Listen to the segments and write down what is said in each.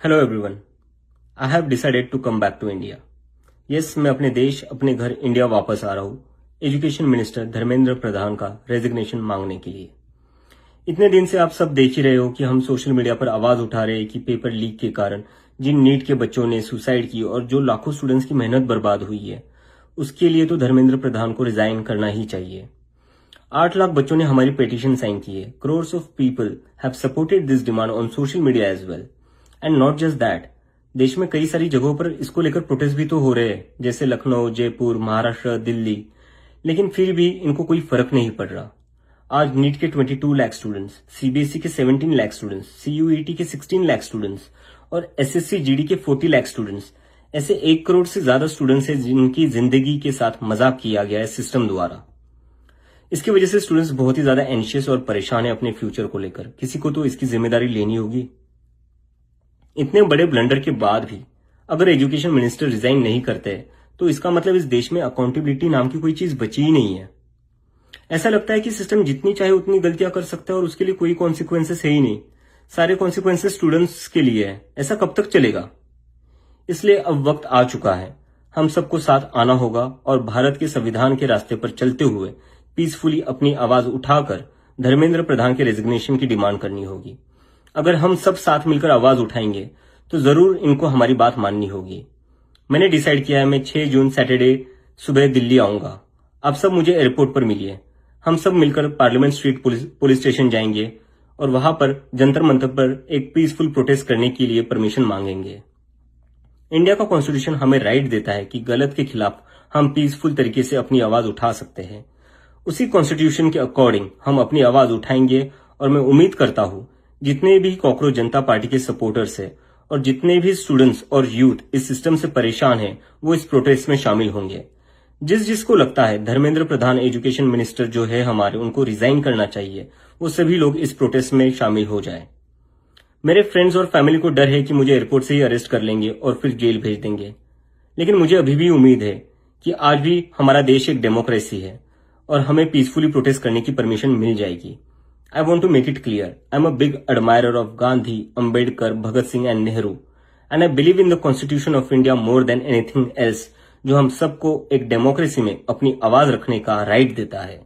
Hello everyone, I have decided to come back to India. Yes, मैं अपने देश, अपने घर इंडिया वापस आ रहा हूँ एजुकेशन मिनिस्टर धर्मेंद्र प्रधान का रेजिग्नेशन मांगने के लिए। इतने दिन से आप सब देख ही रहे हो कि हम सोशल मीडिया पर आवाज उठा रहे हैं कि पेपर लीक के कारण जिन नीट के बच्चों ने सुसाइड की और जो लाखों स्टूडेंट्स की मेहनत बर्बाद हुई है, उसके लिए तो धर्मेंद्र प्रधान को रिजाइन करना ही चाहिए। 8 लाख बच्चों ने हमारी पिटीशन साइन की है। Crores of people have supported this demand on social media as well. And not just that, देश में कई सारी जगहों पर इसको लेकर प्रोटेस्ट भी तो हो रहे हैं, जैसे लखनऊ, जयपुर, महाराष्ट्र, दिल्ली, लेकिन फिर भी इनको कोई फर्क नहीं पड़ रहा। आज नीट के 22 लाख स्टूडेंट्स, सीबीएसई के 17 लाख स्टूडेंट्स, सीयूईटी के 16 लाख स्टूडेंट्स और एसएससी जीडी के 40 लाख स्टूडेंट्स, ऐसे 1 करोड़ से ज्यादा स्टूडेंट्स हैं जिनकी जिंदगी के साथ मजाक किया गया है सिस्टम द्वारा। इसकी वजह से स्टूडेंट्स बहुत ही ज्यादा एंशियस और परेशान है अपने फ्यूचर को लेकर। किसी को तो इसकी जिम्मेदारी लेनी होगी। इतने बड़े ब्लंडर के बाद भी अगर एजुकेशन मिनिस्टर रिजाइन नहीं करते तो इसका मतलब इस देश में अकाउंटेबिलिटी नाम की कोई चीज बची ही नहीं है। ऐसा लगता है कि सिस्टम जितनी चाहे उतनी गलतियां कर सकता है और उसके लिए कोई कॉन्सिक्वेंसेस है ही नहीं। सारे कॉन्सिक्वेंसेस स्टूडेंट्स के लिए है। ऐसा कब तक चलेगा? इसलिए अब वक्त आ चुका है, हम सबको साथ आना होगा और भारत के संविधान के रास्ते पर चलते हुए पीसफुली अपनी आवाज उठाकर धर्मेंद्र प्रधान के रेजिग्नेशन की डिमांड करनी होगी। अगर हम सब साथ मिलकर आवाज उठाएंगे तो जरूर इनको हमारी बात माननी होगी। मैंने डिसाइड किया है, मैं 6 जून सैटरडे सुबह दिल्ली आऊंगा। आप सब मुझे एयरपोर्ट पर मिलिए। हम सब मिलकर पार्लियामेंट स्ट्रीट पुलिस स्टेशन जाएंगे और वहां पर जंतर मंतर पर एक पीसफुल प्रोटेस्ट करने के लिए परमिशन मांगेंगे। इंडिया का कॉन्स्टिट्यूशन हमें राइट देता है कि गलत के खिलाफ हम पीसफुल तरीके से अपनी आवाज उठा सकते हैं। उसी कॉन्स्टिट्यूशन के अकॉर्डिंग हम अपनी आवाज उठाएंगे और मैं उम्मीद करता हूं जितने भी कॉकरोच जनता पार्टी के सपोर्टर्स हैं और जितने भी स्टूडेंट्स और यूथ इस सिस्टम से परेशान हैं, वो इस प्रोटेस्ट में शामिल होंगे। जिसको लगता है धर्मेंद्र प्रधान एजुकेशन मिनिस्टर जो है हमारे, उनको रिजाइन करना चाहिए, वो सभी लोग इस प्रोटेस्ट में शामिल हो जाए। मेरे फ्रेंड्स और फैमिली को डर है कि मुझे एयरपोर्ट से ही अरेस्ट कर लेंगे और फिर जेल भेज देंगे, लेकिन मुझे अभी भी उम्मीद है कि आज भी हमारा देश एक डेमोक्रेसी है और हमें पीसफुली प्रोटेस्ट करने की परमिशन मिल जाएगी। I want to make it clear, I'm a big admirer of Gandhi, Ambedkar, Bhagat Singh and Nehru, and I believe in the Constitution of India more than anything else, जो हम सबको एक democracy में अपनी आवाज रखने का राइट देता है।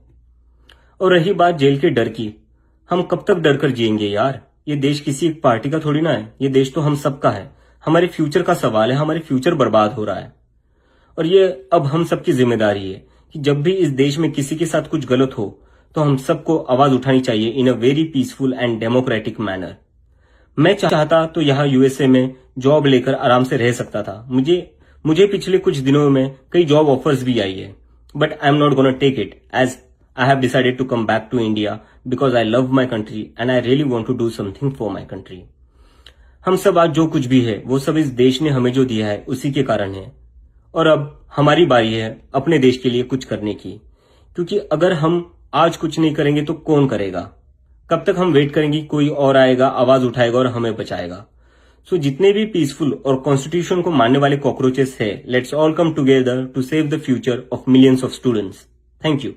और रही बात जेल के डर की, हम कब तक डर कर जिएंगे यार? ये देश किसी एक पार्टी का थोड़ी ना है, ये देश तो हम सबका है। हमारे फ्यूचर का सवाल है, हमारे फ्यूचर बर्बाद हो रहा है और ये अब हम सबकी जिम्मेदारी है कि जब भी इस देश में किसी के साथ कुछ गलत हो तो हम सबको आवाज उठानी चाहिए in a very peaceful and democratic manner. मैं चाहता तो यहाँ यूएसए में जॉब लेकर आराम से रह सकता था। मुझे पिछले कुछ दिनों में कई जॉब ऑफर्स भी आई है, but I am not gonna take it as I have decided to come back to India because I love my country and I really want to do something for my country. हम सब आज जो कुछ भी है वो सब इस देश ने हमें जो दिया है उसी के कारण है और अब हमारी बारी है अपने देश के लिए कुछ करने की, क्योंकि अगर हम आज कुछ नहीं करेंगे तो कौन करेगा? कब तक हम वेट करेंगे? कोई और आएगा, आवाज उठाएगा और हमें बचाएगा। सो जितने भी पीसफुल और कॉन्स्टिट्यूशन को मानने वाले कॉकरोचेस है, let's all come together to save the future of millions of students. Thank you.